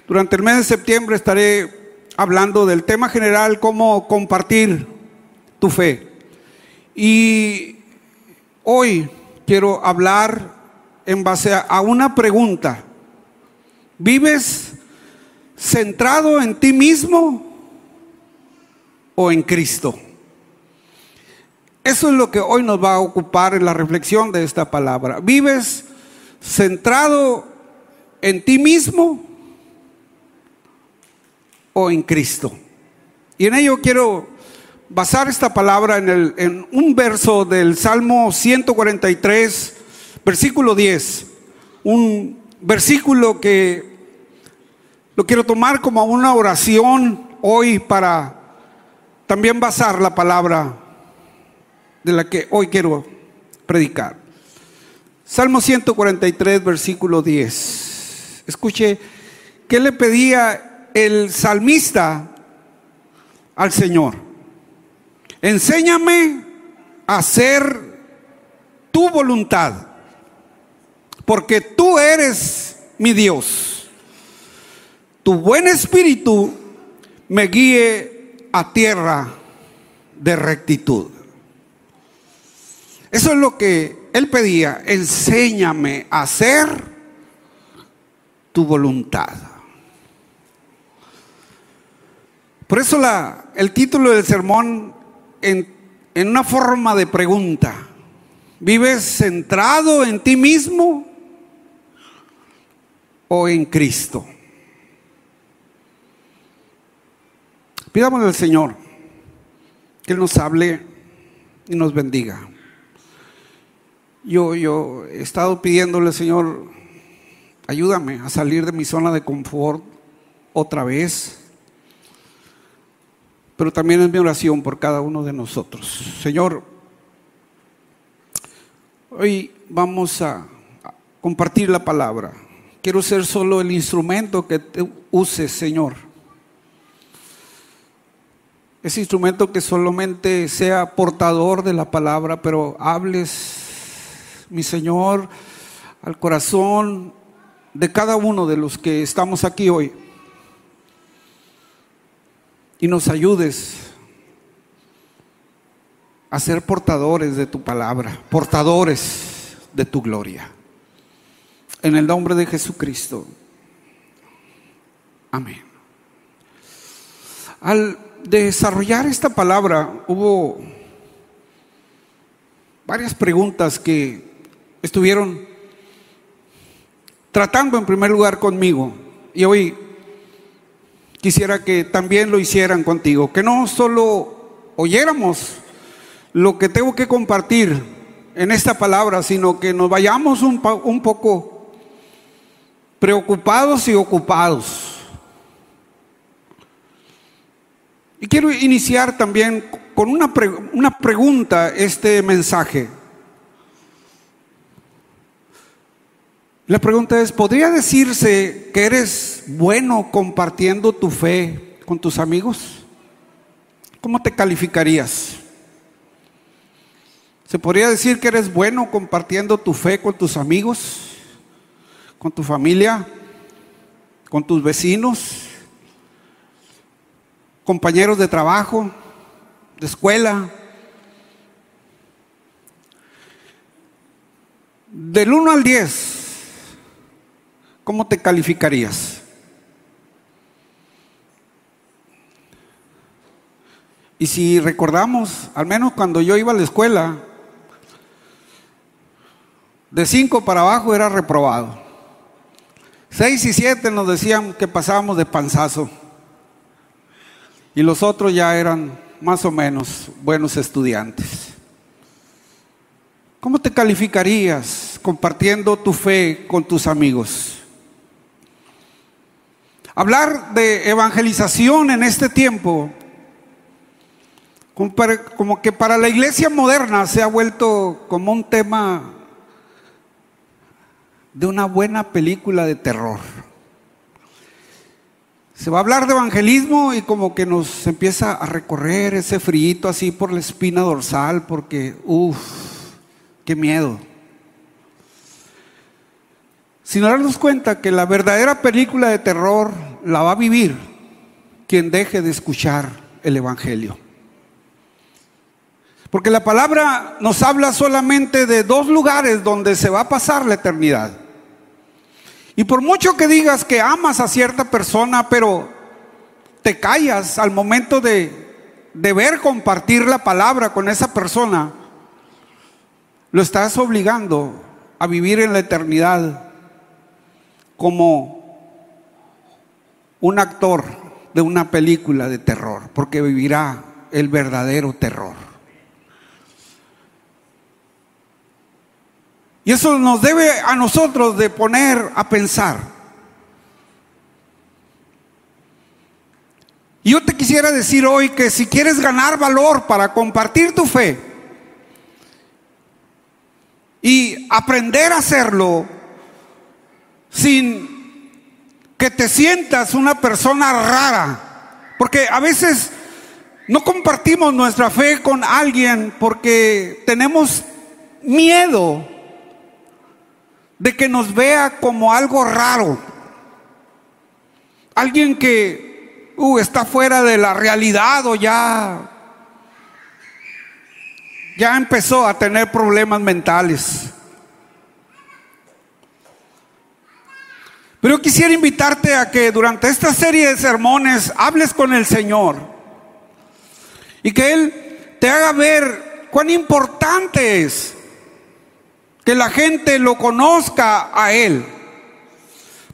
Durante el mes de septiembre estaré hablando del tema general, cómo compartir tu fe. Y hoy quiero hablar en base a una pregunta. ¿Vives centrado en ti mismo o en Cristo? Eso es lo que hoy nos va a ocupar en la reflexión de esta palabra. ¿Vives centrado en ti mismo o en Cristo? Y en ello quiero basar esta palabra en un verso del Salmo 143, versículo 10. Un versículo que lo quiero tomar como una oración hoy para también basar la palabra de la que hoy quiero predicar. Salmo 143, versículo 10. Escuche, ¿qué le pedía el salmista al Señor? Enséñame a hacer tu voluntad, porque tú eres mi Dios. Tu buen espíritu me guíe a tierra de rectitud. Eso es lo que él pedía. Enséñame a hacer tu voluntad. Por eso el título del sermón en una forma de pregunta. ¿Vives centrado en ti mismo o en Cristo? Pidámosle al Señor que Él nos hable y nos bendiga. Yo he estado pidiéndole, Señor, ayúdame a salir de mi zona de confort otra vez. Pero también es mi oración por cada uno de nosotros. Señor, hoy vamos a compartir la palabra. Quiero ser solo el instrumento que te uses, Señor. Ese instrumento que solamente sea portador de la palabra, pero hables, mi Señor, al corazón de cada uno de los que estamos aquí hoy. Y nos ayudes a ser portadores de tu palabra, portadores de tu gloria. En el nombre de Jesucristo. Amén. Al desarrollar esta palabra hubo varias preguntas que estuvieron tratando en primer lugar conmigo, y hoy quisiera que también lo hicieran contigo, que no solo oyéramos lo que tengo que compartir en esta palabra, sino que nos vayamos un poco preocupados y ocupados. Y quiero iniciar también con una pregunta este mensaje. La pregunta es, ¿podría decirse que eres bueno compartiendo tu fe con tus amigos? ¿Cómo te calificarías? ¿Se podría decir que eres bueno compartiendo tu fe con tus amigos, con tu familia, con tus vecinos, compañeros de trabajo, de escuela? Del 1 al 10, ¿cómo te calificarías? Y si recordamos, al menos cuando yo iba a la escuela, de 5 para abajo era reprobado. 6 y 7 nos decían que pasábamos de panzazo. Y los otros ya eran más o menos buenos estudiantes. ¿Cómo te calificarías compartiendo tu fe con tus amigos? Hablar de evangelización en este tiempo, como que para la iglesia moderna se ha vuelto como un tema de una buena película de terror. Se va a hablar de evangelismo y como que nos empieza a recorrer ese frío así por la espina dorsal, porque qué miedo. Sin darnos cuenta que la verdadera película de terror, la va a vivir quien deje de escuchar el Evangelio. Porque la palabra nos habla solamente de dos lugares donde se va a pasar la eternidad. Y por mucho que digas que amas a cierta persona, pero te callas al momento de ver compartir la palabra con esa persona, lo estás obligando a vivir en la eternidad como un actor de una película de terror, porque vivirá el verdadero terror. Y eso nos debe a nosotros de poner a pensar. Y yo te quisiera decir hoy que si quieres ganar valor para compartir tu fe y aprender a hacerlo sin que te sientas una persona rara, porque a veces no compartimos nuestra fe con alguien porque tenemos miedo de que nos vea como algo raro, alguien que está fuera de la realidad o ya empezó a tener problemas mentales. Pero yo quisiera invitarte a que durante esta serie de sermones hables con el Señor y que Él te haga ver cuán importante es que la gente lo conozca a Él.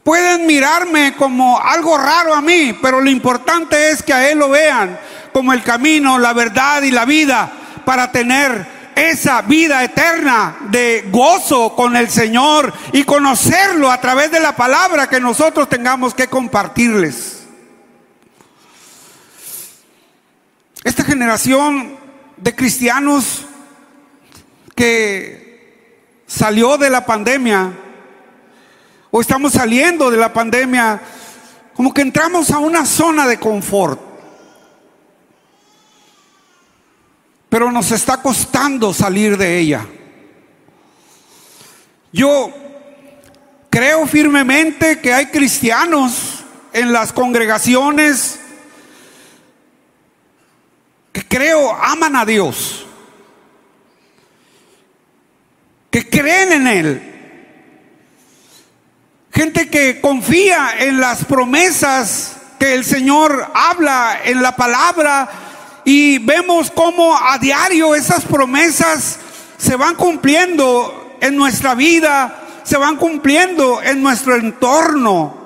Pueden mirarme como algo raro a mí, pero lo importante es que a Él lo vean como el camino, la verdad y la vida para tener esa vida eterna de gozo con el Señor y conocerlo a través de la palabra que nosotros tengamos que compartirles. Esta generación de cristianos que salió de la pandemia, o estamos saliendo de la pandemia, como que entramos a una zona de confort, pero nos está costando salir de ella. Yo creo firmemente que hay cristianos en las congregaciones que aman a Dios, que creen en Él, gente que confía en las promesas que el Señor habla en la palabra, y vemos cómo a diario esas promesas se van cumpliendo en nuestra vida, se van cumpliendo en nuestro entorno.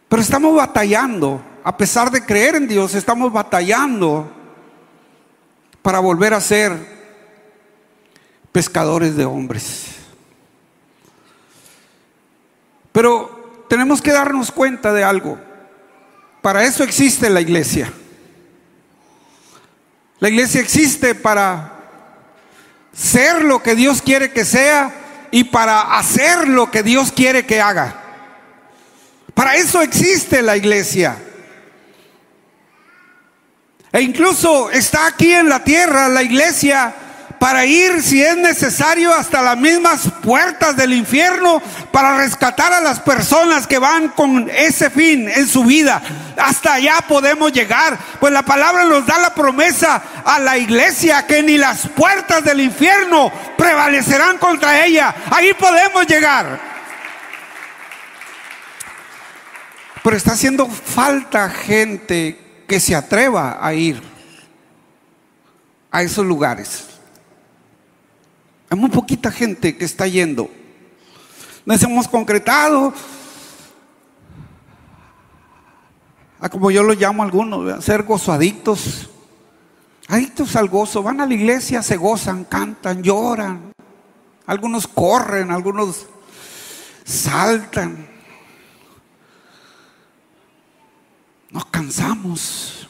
Pero estamos batallando, a pesar de creer en Dios, estamos batallando para volver a ser pescadores de hombres. Pero tenemos que darnos cuenta de algo. Para eso existe la iglesia. La iglesia existe para ser lo que Dios quiere que sea y para hacer lo que Dios quiere que haga. Para eso existe la iglesia. E incluso está aquí en la tierra la iglesia para ir, si es necesario, hasta las mismas puertas del infierno para rescatar a las personas que van con ese fin en su vida. Hasta allá podemos llegar, pues la palabra nos da la promesa a la iglesia que ni las puertas del infierno prevalecerán contra ella. Ahí podemos llegar. Pero está haciendo falta gente que se atreva a ir a esos lugares. Hay muy poquita gente que está yendo. Nos hemos concretado a, como yo lo llamo a algunos, a ser gozoadictos, adictos al gozo. Van a la iglesia, se gozan, cantan, lloran. Algunos corren, algunos saltan. Nos cansamos.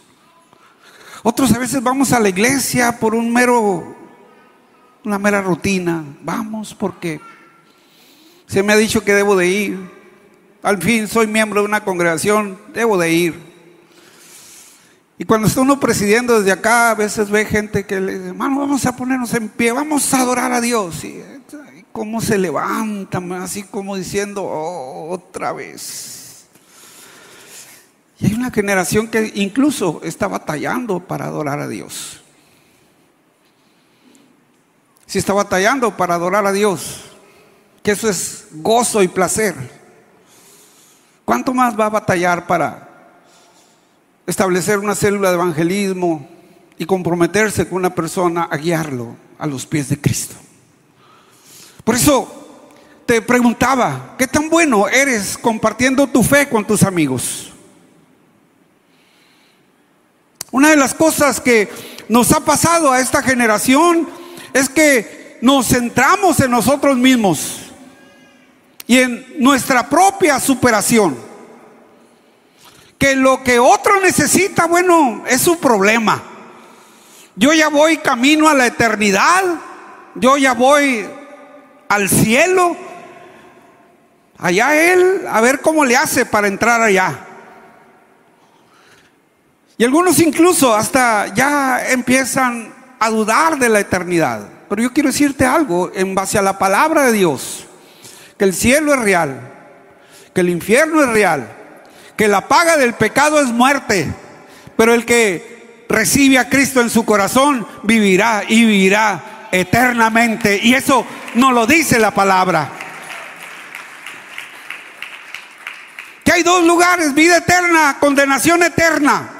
Otros a veces vamos a la iglesia por una mera rutina. Vamos porque se me ha dicho que debo de ir. Al fin soy miembro de una congregación, debo de ir. Y cuando está uno presidiendo desde acá, a veces ve gente que le dice: hermano, vamos a ponernos en pie, vamos a adorar a Dios. Y cómo se levantan, así como diciendo, oh, otra vez. Y hay una generación que incluso está batallando para adorar a Dios. Si está batallando para adorar a Dios, que eso es gozo y placer, ¿cuánto más va a batallar para establecer una célula de evangelismo y comprometerse con una persona a guiarlo a los pies de Cristo? Por eso te preguntaba, ¿qué tan bueno eres compartiendo tu fe con tus amigos? Una de las cosas que nos ha pasado a esta generación es que nos centramos en nosotros mismos y en nuestra propia superación. Que lo que otro necesita, bueno, es su problema. Yo ya voy camino a la eternidad, yo ya voy al cielo, allá él, a ver cómo le hace para entrar allá. Y algunos incluso hasta ya empiezan a dudar de la eternidad. Pero yo quiero decirte algo en base a la palabra de Dios: que el cielo es real, que el infierno es real, que la paga del pecado es muerte, pero el que recibe a Cristo en su corazón vivirá y vivirá eternamente. Y eso nos lo dice la palabra. Que hay dos lugares: vida eterna, condenación eterna.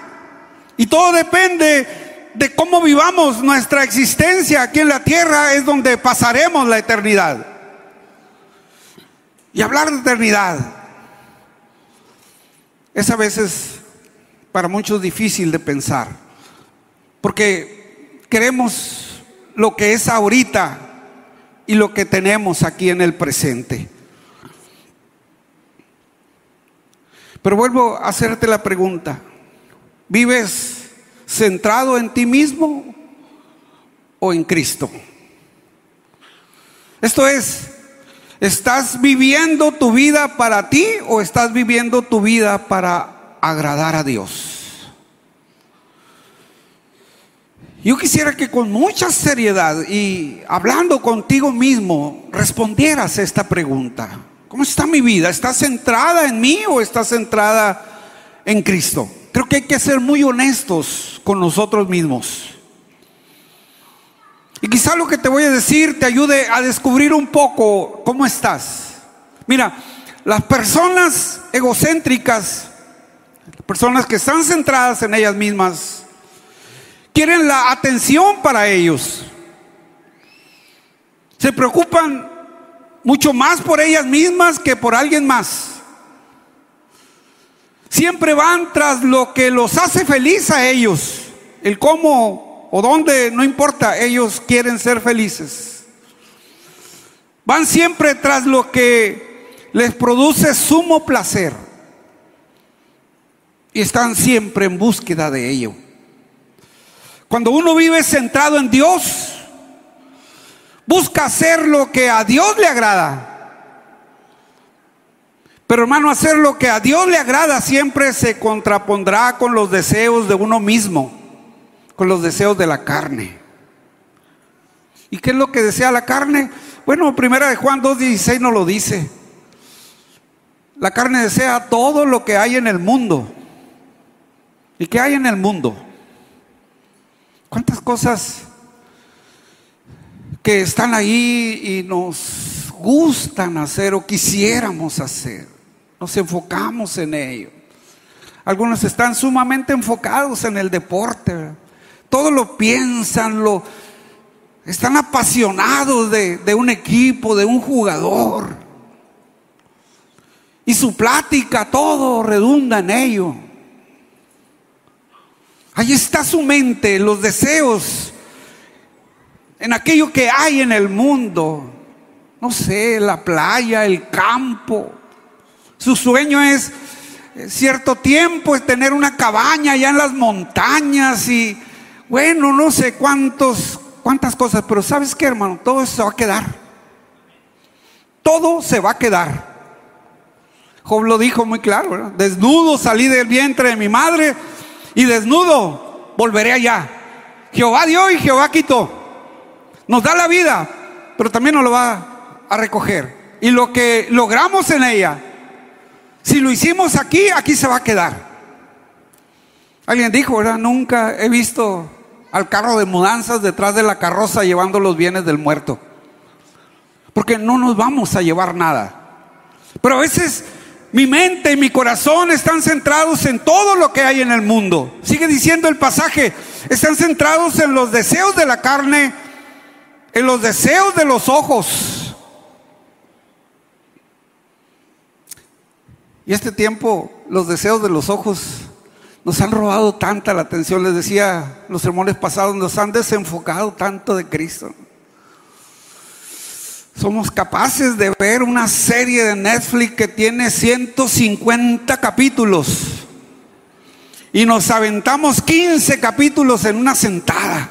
Y todo depende de cómo vivamos nuestra existencia aquí en la tierra. Es donde pasaremos la eternidad. Y hablar de eternidad es a veces para muchos difícil de pensar, porque queremos lo que es ahorita y lo que tenemos aquí en el presente. Pero vuelvo a hacerte la pregunta: ¿vives centrado en ti mismo o en Cristo? Esto es, ¿estás viviendo tu vida para ti o estás viviendo tu vida para agradar a Dios? Yo quisiera que con mucha seriedad y hablando contigo mismo respondieras esta pregunta: ¿cómo está mi vida? ¿Está centrada en mí o está centrada en Cristo? Creo que hay que ser muy honestos con nosotros mismos. Y quizá lo que te voy a decir te ayude a descubrir un poco cómo estás. Mira, las personas egocéntricas, personas que están centradas en ellas mismas, quieren la atención para ellos. Se preocupan mucho más por ellas mismas que por alguien más. Siempre van tras lo que los hace feliz a ellos. El cómo o dónde, no importa, ellos quieren ser felices. Van siempre tras lo que les produce sumo placer. Y están siempre en búsqueda de ello. Cuando uno vive centrado en Dios, busca hacer lo que a Dios le agrada. Pero hermano, hacer lo que a Dios le agrada siempre se contrapondrá con los deseos de uno mismo, con los deseos de la carne. ¿Y qué es lo que desea la carne? Bueno, primera de Juan 2:16 nos lo dice. La carne desea todo lo que hay en el mundo. ¿Y qué hay en el mundo? ¿Cuántas cosas que están ahí y nos gustan hacer o quisiéramos hacer? Nos enfocamos en ello. Algunos están sumamente enfocados en el deporte, ¿verdad? Todo lo piensan, están apasionados de un equipo, de un jugador. Y su plática, todo redunda en ello. Ahí está su mente, los deseos, en aquello que hay en el mundo. No sé, la playa, el campo. Su sueño es cierto tiempo, es tener una cabaña allá en las montañas y bueno, no sé cuántas cosas. Pero ¿sabes qué, hermano? Todo eso se va a quedar. Todo se va a quedar. Job lo dijo muy claro, ¿verdad? Desnudo salí del vientre de mi madre y desnudo volveré allá. Jehová dio y Jehová quitó. Nos da la vida, pero también nos lo va a recoger. Y lo que logramos en ella, si lo hicimos aquí, aquí se va a quedar. Alguien dijo, ¿verdad? Nunca he visto al carro de mudanzas detrás de la carroza llevando los bienes del muerto, porque no nos vamos a llevar nada. Pero a veces mi mente y mi corazón están centrados en todo lo que hay en el mundo. Sigue diciendo el pasaje, están centrados en los deseos de la carne, en los deseos de los ojos. Y este tiempo, los deseos de los ojos nos han robado tanta la atención. Les decía los sermones pasados, nos han desenfocado tanto de Cristo. Somos capaces de ver una serie de Netflix que tiene 150 capítulos y nos aventamos 15 capítulos en una sentada.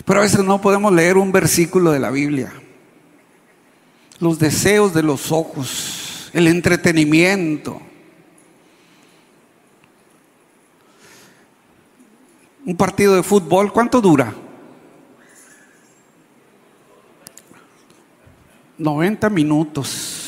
Pero a veces no podemos leer un versículo de la Biblia. Los deseos de los ojos, el entretenimiento. Un partido de fútbol, ¿cuánto dura? 90 minutos.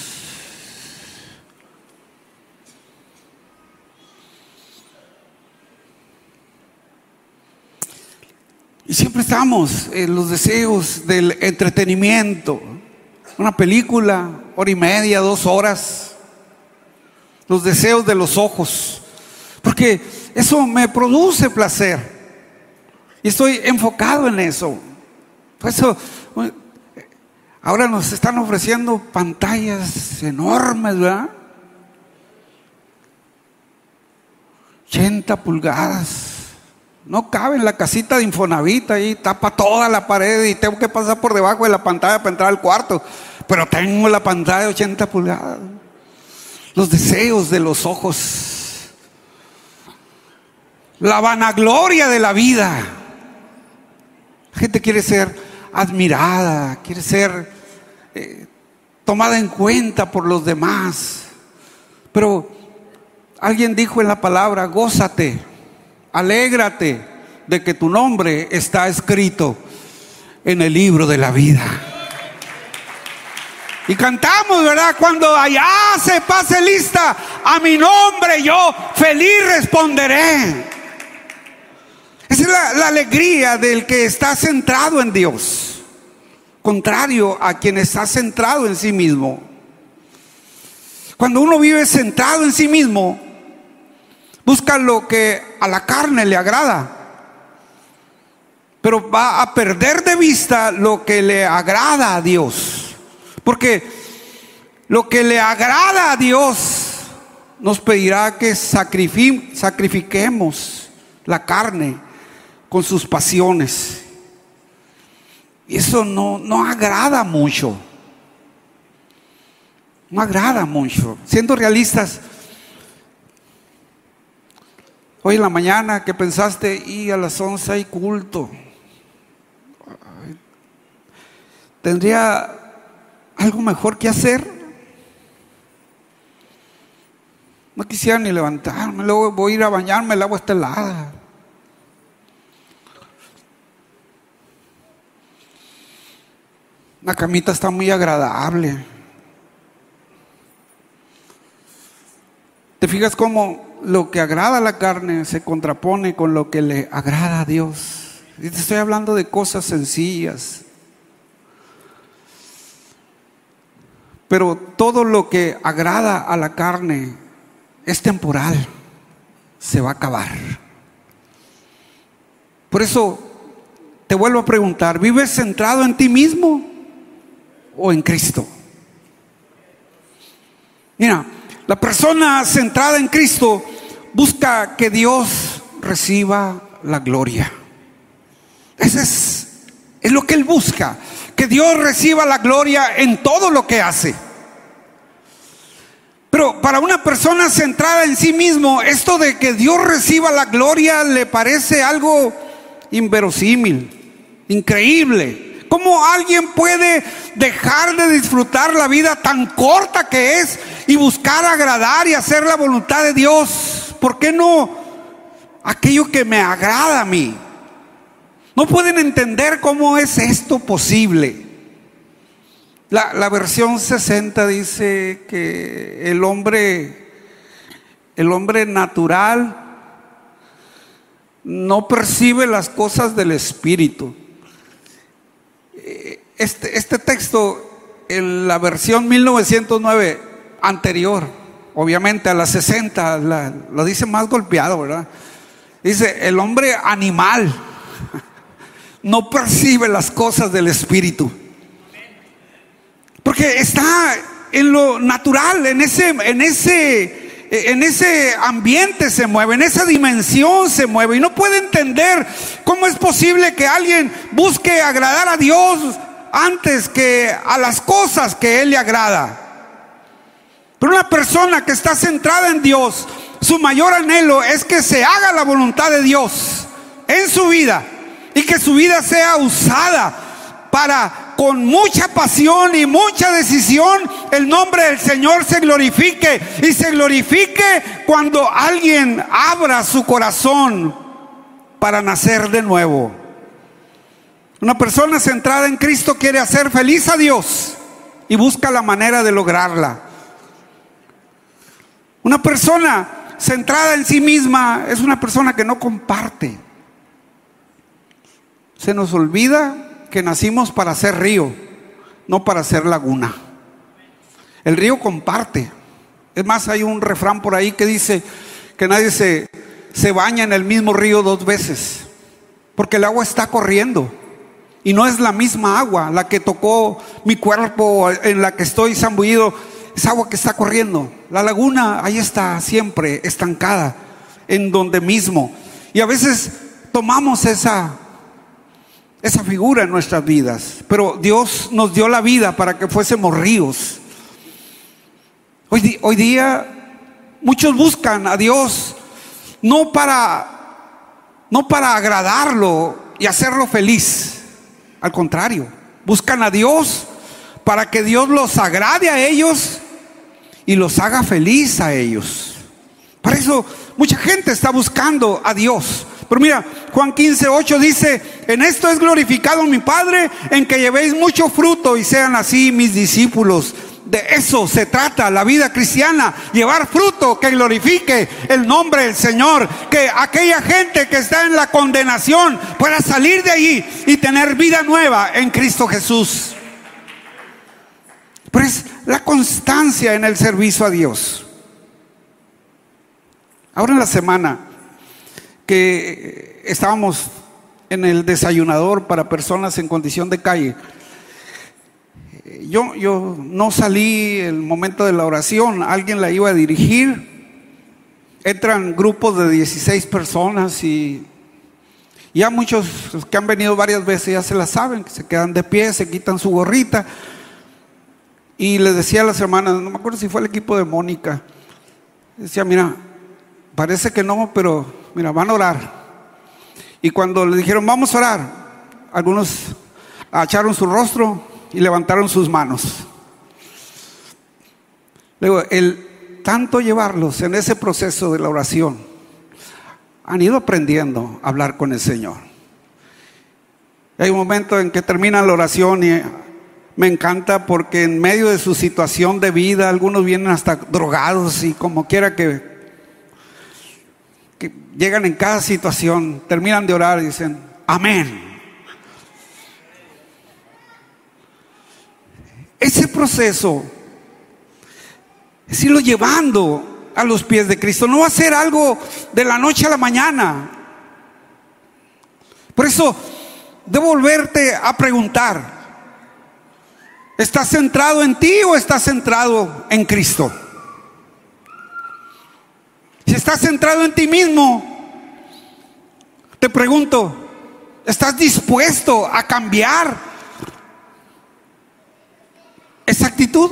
Y siempre estamos en los deseos del entretenimiento. Una película, hora y media, 2 horas. Los deseos de los ojos. Porque eso me produce placer. Y estoy enfocado en eso. Por eso ahora nos están ofreciendo pantallas enormes, ¿verdad? 80 pulgadas. No cabe en la casita de Infonavit, ahí tapa toda la pared y tengo que pasar por debajo de la pantalla para entrar al cuarto. Pero tengo la pantalla de 80 pulgadas. Los deseos de los ojos. La vanagloria de la vida. La gente quiere ser admirada, quiere ser tomada en cuenta por los demás. Pero alguien dijo en la palabra, gózate, alégrate de que tu nombre está escrito en el libro de la vida. Y cantamos, ¿verdad? Cuando allá se pase lista a mi nombre, yo feliz responderé. Esa es la alegría del que está centrado en Dios, contrario a quien está centrado en sí mismo. Cuando uno vive centrado en sí mismo, busca lo que a la carne le agrada, pero va a perder de vista lo que le agrada a Dios. Porque lo que le agrada a Dios nos pedirá que sacrifiquemos la carne con sus pasiones. Y eso no agrada mucho. No agrada mucho. Siendo realistas, hoy en la mañana que pensaste, y a las 11 hay culto, ¿tendría algo mejor que hacer? No quisiera ni levantarme, luego voy a ir a bañarme, el agua está helada. La camita está muy agradable. ¿Te fijas cómo lo que agrada a la carne se contrapone con lo que le agrada a Dios? Y te estoy hablando de cosas sencillas. Pero todo lo que agrada a la carne es temporal, se va a acabar. Por eso te vuelvo a preguntar, ¿vives centrado en ti mismo o en Cristo? Mira, la persona centrada en Cristo busca que Dios reciba la gloria. Ese es lo que él busca, que Dios reciba la gloria en todo lo que hace. Pero para una persona centrada en sí mismo, esto de que Dios reciba la gloria le parece algo inverosímil, increíble. ¿Cómo alguien puede dejar de disfrutar la vida tan corta que es y buscar agradar y hacer la voluntad de Dios? ¿Por qué no aquello que me agrada a mí? No pueden entender cómo es esto posible. La versión 60 dice que el hombre natural no percibe las cosas del espíritu. Este texto, en la versión 1909 anterior, obviamente a la 60, lo dice más golpeado, ¿verdad? Dice, el hombre animal no percibe las cosas del espíritu, porque está en lo natural, en ese ambiente se mueve, en esa dimensión se mueve, y no puede entender cómo es posible que alguien busque agradar a Dios antes que a las cosas que Él le agrada. Pero una persona que está centrada en Dios, su mayor anhelo es que se haga la voluntad de Dios en su vida, y que su vida sea usada para, con mucha pasión y mucha decisión, el nombre del Señor se glorifique. Y se glorifique cuando alguien abra su corazón para nacer de nuevo. Una persona centrada en Cristo quiere hacer feliz a Dios y busca la manera de lograrla. Una persona centrada en sí misma es una persona que no comparte. Se nos olvida que nacimos para ser río, no para ser laguna. El río comparte. Es más, hay un refrán por ahí que dice que nadie se baña en el mismo río dos veces, porque el agua está corriendo y no es la misma agua la que tocó mi cuerpo, en la que estoy zambullido. Es agua que está corriendo. La laguna ahí está siempre estancada, en donde mismo. Y a veces tomamos esa figura en nuestras vidas, pero Dios nos dio la vida para que fuésemos ríos. Hoy día muchos buscan a Dios no para agradarlo y hacerlo feliz. Al contrario, buscan a Dios para que Dios los agrade a ellos y los haga feliz a ellos. Para eso mucha gente está buscando a Dios. Pero mira, Juan 15:8 dice: en esto es glorificado mi Padre, en que llevéis mucho fruto y sean así mis discípulos. De eso se trata la vida cristiana, llevar fruto que glorifique el nombre del Señor. Que aquella gente que está en la condenación pueda salir de allí y tener vida nueva en Cristo Jesús. Pero es la constancia en el servicio a Dios. Ahora en la semana que estábamos en el desayunador para personas en condición de calle, yo no salí el momento de la oración, alguien la iba a dirigir. Entran grupos de 16 personas y ya muchos que han venido varias veces ya se la saben, que se quedan de pie, se quitan su gorrita. Y les decía a las hermanas, no me acuerdo si fue el equipo de Mónica, decía: mira, parece que no, pero mira, van a orar. Y cuando le dijeron vamos a orar, algunos agacharon su rostro y levantaron sus manos. Luego, el tanto llevarlos en ese proceso de la oración, han ido aprendiendo a hablar con el Señor. Hay un momento en que terminan la oración y me encanta, porque en medio de su situación de vida, algunos vienen hasta drogados y como quiera que llegan en cada situación, terminan de orar y dicen amén. Ese proceso es irlo llevando a los pies de Cristo. No va a ser algo de la noche a la mañana. Por eso debo volverte a preguntar: ¿estás centrado en ti o estás centrado en Cristo? Si estás centrado en ti mismo, te pregunto: ¿estás dispuesto a cambiar esa actitud?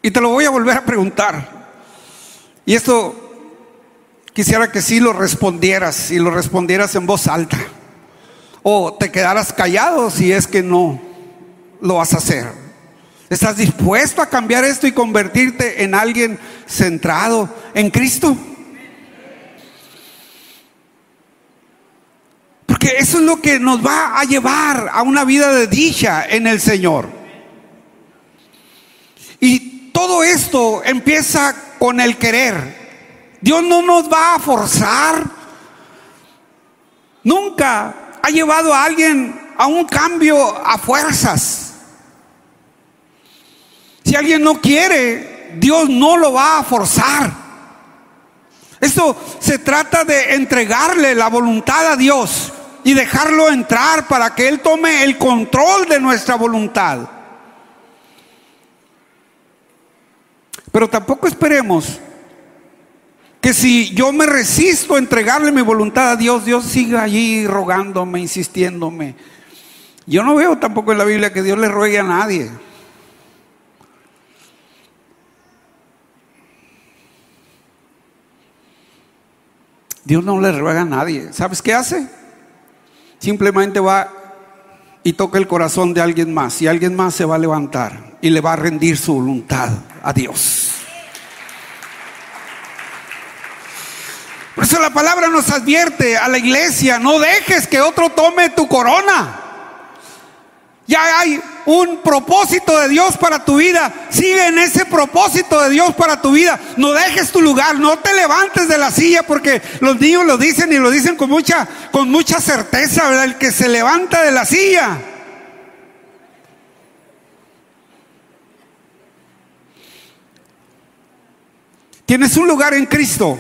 Y te lo voy a volver a preguntar. Y esto quisiera que sí lo respondieras, y lo respondieras en voz alta, o te quedaras callado si es que no lo vas a hacer. ¿Estás dispuesto a cambiar esto y convertirte en alguien centrado en Cristo? Porque eso es lo que nos va a llevar a una vida de dicha en el Señor. Y todo esto empieza con el querer. Dios no nos va a forzar. Nunca ha llevado a alguien a un cambio a fuerzas. Si alguien no quiere, Dios no lo va a forzar. Esto se trata de entregarle la voluntad a Dios y dejarlo entrar para que Él tome el control de nuestra voluntad. Pero tampoco esperemos que si yo me resisto a entregarle mi voluntad a Dios, Dios siga allí rogándome, insistiéndome. Yo no veo tampoco en la Biblia que Dios le ruegue a nadie. Dios no le ruega a nadie. ¿Sabes qué hace? Simplemente va y toca el corazón de alguien más, y alguien más se va a levantar y le va a rendir su voluntad a Dios. Por eso la palabra nos advierte a la iglesia: no dejes que otro tome tu corona. Ya hay un propósito de Dios para tu vida. Sigue en ese propósito de Dios para tu vida. No dejes tu lugar, no te levantes de la silla, porque los niños lo dicen, y lo dicen con mucha certeza, ¿verdad? El que se levanta de la silla. Tienes un lugar en Cristo.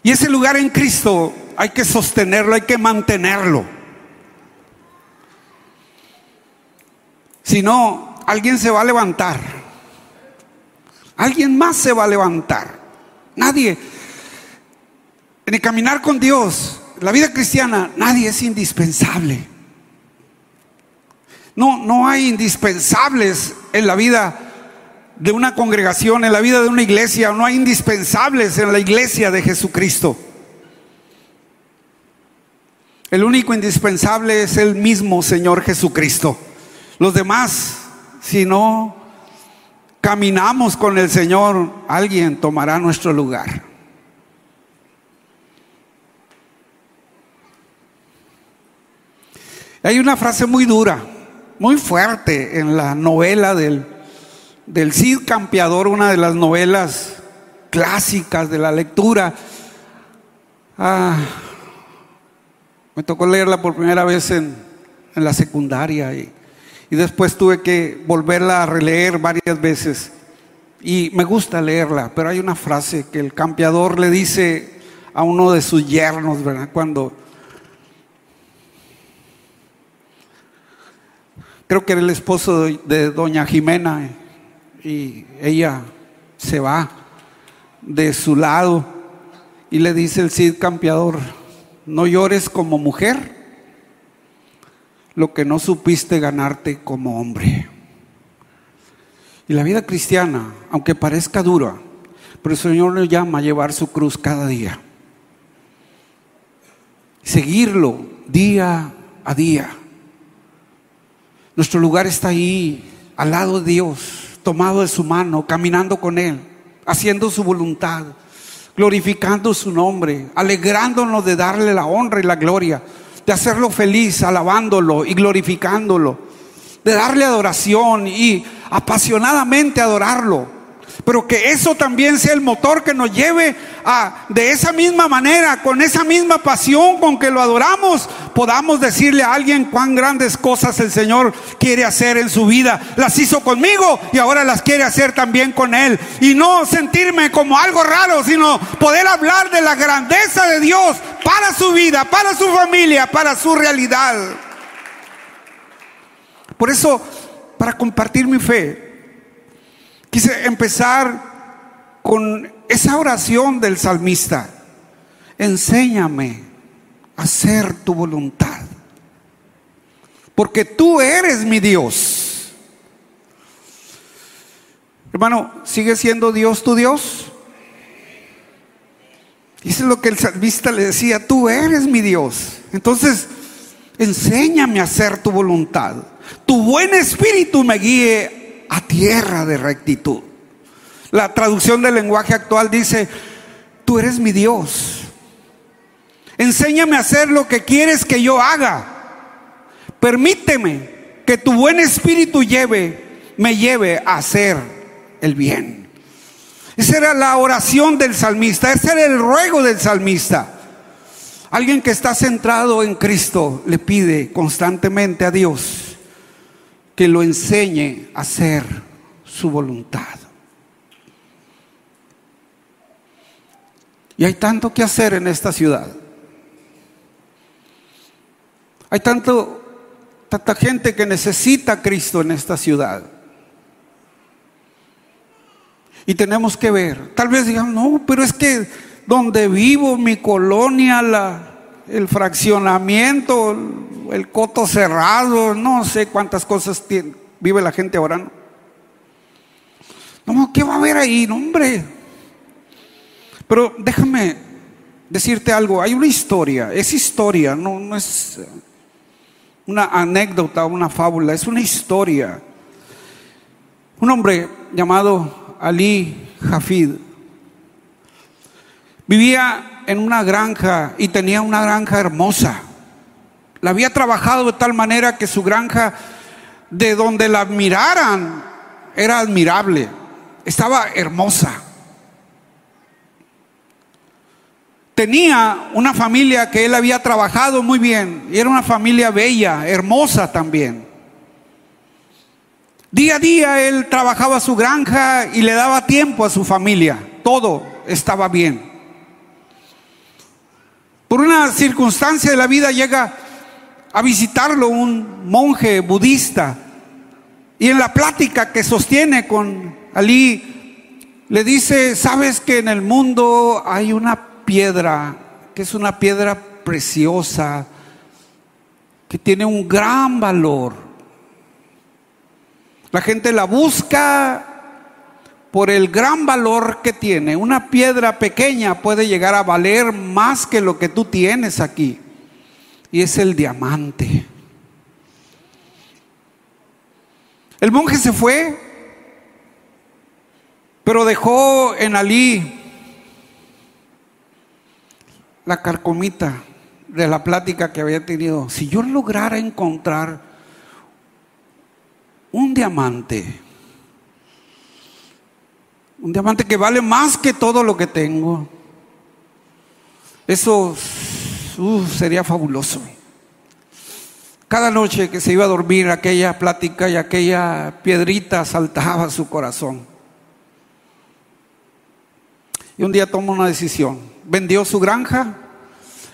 Y ese lugar en Cristo hay que sostenerlo, hay que mantenerlo. Si no, alguien se va a levantar. Alguien más se va a levantar. Nadie. En el caminar con Dios, la vida cristiana, nadie es indispensable. No hay indispensables en la vida de una congregación, en la vida de una iglesia. No hay indispensables en la iglesia de Jesucristo. El único indispensable es el mismo Señor Jesucristo. Los demás, si no caminamos con el Señor, alguien tomará nuestro lugar. Hay una frase muy dura, muy fuerte en la novela del Cid Campeador, una de las novelas clásicas de la lectura. Me tocó leerla por primera vez en la secundaria, y después tuve que volverla a releer varias veces, y me gusta leerla. Pero hay una frase que el campeador le dice a uno de sus yernos, ¿verdad? Cuando creo que era el esposo de doña Jimena, y ella se va de su lado, y le dice el Cid Campeador: no llores como mujer lo que no supiste ganarte como hombre. Y la vida cristiana, aunque parezca dura, pero el Señor nos llama a llevar su cruz cada día, seguirlo día a día. Nuestro lugar está ahí, al lado de Dios, tomado de su mano, caminando con Él, haciendo su voluntad, glorificando su nombre, alegrándonos de darle la honra y la gloria, de hacerlo feliz, alabándolo y glorificándolo, de darle adoración y apasionadamente adorarlo. Pero que eso también sea el motor que nos lleve a, de esa misma manera, con esa misma pasión con que lo adoramos, podamos decirle a alguien cuán grandes cosas el Señor quiere hacer en su vida. Las hizo conmigo y ahora las quiere hacer también con Él. Y no sentirme como algo raro, sino poder hablar de la grandeza de Dios para su vida, para su familia, para su realidad. Por eso, para compartir mi fe, quise empezar con esa oración del salmista: enséñame a hacer tu voluntad, porque tú eres mi Dios. Hermano, ¿sigue siendo Dios tu Dios? Y eso es lo que el salmista le decía: tú eres mi Dios. Entonces, enséñame a hacer tu voluntad. Tu buen espíritu me guíe a tierra de rectitud. La traducción del lenguaje actual dice: tú eres mi Dios. Enséñame a hacer lo que quieres que yo haga. Permíteme que tu buen espíritu me lleve a hacer el bien. Esa era la oración del salmista, ese era el ruego del salmista. Alguien que está centrado en Cristo le pide constantemente a Dios que lo enseñe a hacer su voluntad. Y hay tanto que hacer en esta ciudad. Hay tanta gente que necesita a Cristo en esta ciudad. Y tenemos que ver. Tal vez digan, no, pero es que donde vivo, mi colonia, el fraccionamiento, el coto cerrado, no sé cuántas cosas vive la gente ahora. No, ¿qué va a haber ahí? No, hombre. Pero déjame decirte algo. Hay una historia. Es historia, no es una anécdota, una fábula. Es una historia. Un hombre llamado Ali Hafid vivía en una granja y tenía una granja hermosa. La había trabajado de tal manera que su granja, de donde la miraran, era admirable. Estaba hermosa. Tenía una familia que él había trabajado muy bien, y era una familia bella, hermosa también. Día a día él trabajaba su granja y le daba tiempo a su familia. Todo estaba bien. Por una circunstancia de la vida llega a visitarlo un monje budista, y en la plática que sostiene con Ali le dice: sabes que en el mundo hay una piedra que es una piedra preciosa, que tiene un gran valor. La gente la busca por el gran valor que tiene. Una piedra pequeña puede llegar a valer más que lo que tú tienes aquí, y es el diamante. El monje se fue, pero dejó en Ali la carcomita de la plática que había tenido. Si yo lograra encontrar un diamante que vale más que todo lo que tengo, eso sería fabuloso. Cada noche que se iba a dormir, aquella plática y aquella piedrita saltaba a su corazón. Y un día tomó una decisión. Vendió su granja,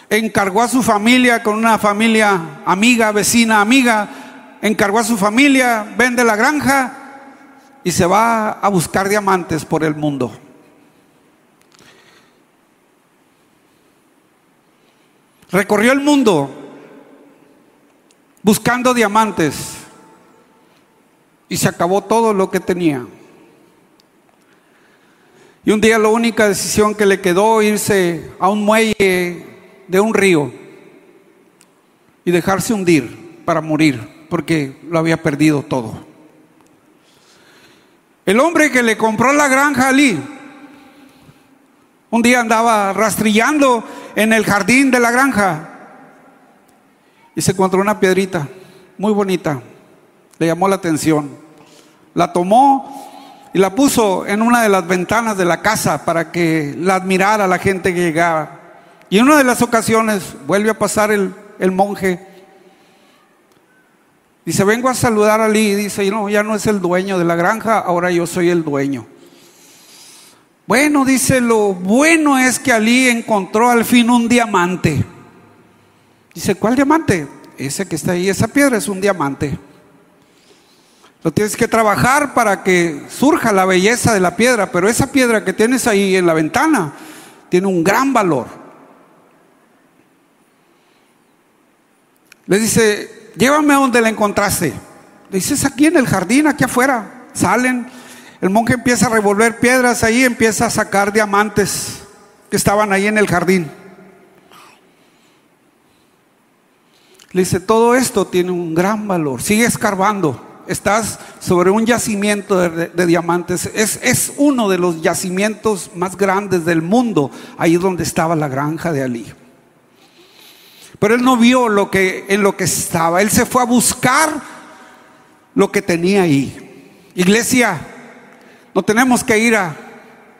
encargó a su familia, con una familia amiga, vecina amiga, encargó a su familia, vende la granja y se va a buscar diamantes por el mundo. Recorrió el mundo buscando diamantes y se acabó todo lo que tenía. Y un día la única decisión que le quedó, irse a un muelle de un río y dejarse hundir para morir, porque lo había perdido todo. El hombre que le compró la granja a Ali, un día andaba rastrillando en el jardín de la granja y se encontró una piedrita muy bonita. Le llamó la atención. La tomó y la puso en una de las ventanas de la casa para que la admirara la gente que llegaba. Y en una de las ocasiones vuelve a pasar el monje. Dice: vengo a saludar a Ali. Y dice: no, ya no es el dueño de la granja, ahora yo soy el dueño. Bueno, dice, lo bueno es que Ali encontró al fin un diamante. Dice: ¿cuál diamante? Ese que está ahí, esa piedra es un diamante. Lo tienes que trabajar para que surja la belleza de la piedra, pero esa piedra que tienes ahí en la ventana tiene un gran valor. Le dice: llévame a donde la encontraste. Le dice: es aquí en el jardín, aquí afuera. Salen, el monje empieza a revolver piedras ahí, empieza a sacar diamantes que estaban ahí en el jardín. Le dice: todo esto tiene un gran valor, sigue escarbando. Estás sobre un yacimiento de diamantes. Es uno de los yacimientos más grandes del mundo. Ahí donde estaba la granja de Ali. Pero él no vio en lo que estaba. Él se fue a buscar lo que tenía ahí. Iglesia, no tenemos que ir a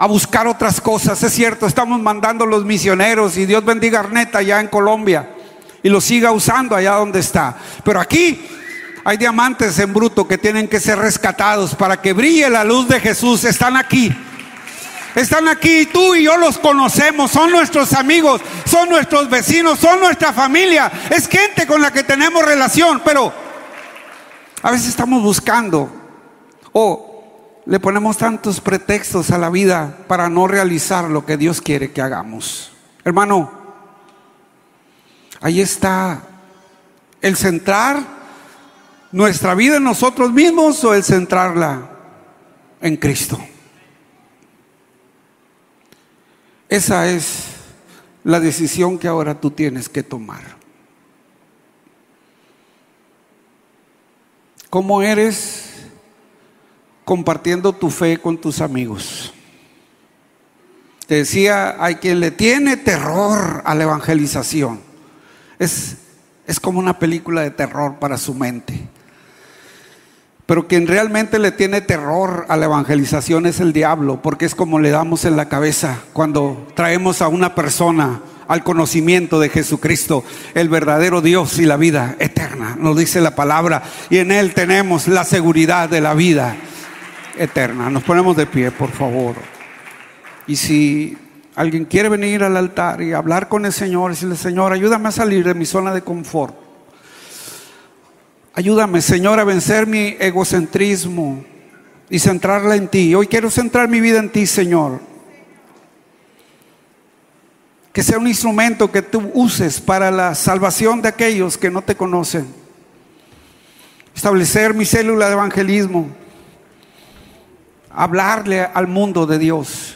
buscar otras cosas. Es cierto, estamos mandando los misioneros, y Dios bendiga a Arnett allá en Colombia y lo siga usando allá donde está. Pero aquí hay diamantes en bruto que tienen que ser rescatados para que brille la luz de Jesús. Están aquí. Están aquí, tú y yo los conocemos, son nuestros amigos, son nuestros vecinos, son nuestra familia, es gente con la que tenemos relación, pero a veces estamos buscando o le ponemos tantos pretextos a la vida para no realizar lo que Dios quiere que hagamos. Hermano, ahí está el centrar nuestra vida en nosotros mismos o el centrarla en Cristo. Esa es la decisión que ahora tú tienes que tomar. ¿Cómo eres compartiendo tu fe con tus amigos? Te decía, hay quien le tiene terror a la evangelización. Es como una película de terror para su mente. Pero quien realmente le tiene terror a la evangelización es el diablo, porque es como le damos en la cabeza cuando traemos a una persona al conocimiento de Jesucristo, el verdadero Dios y la vida eterna, nos dice la palabra, y en Él tenemos la seguridad de la vida eterna. Nos ponemos de pie, por favor. Y si alguien quiere venir al altar y hablar con el Señor, decirle: Señor, ayúdame a salir de mi zona de confort. Ayúdame, Señor, a vencer mi egocentrismo y centrarla en ti. Hoy quiero centrar mi vida en ti, Señor. Que sea un instrumento que tú uses para la salvación de aquellos que no te conocen. Establecer mi célula de evangelismo. Hablarle al mundo de Dios.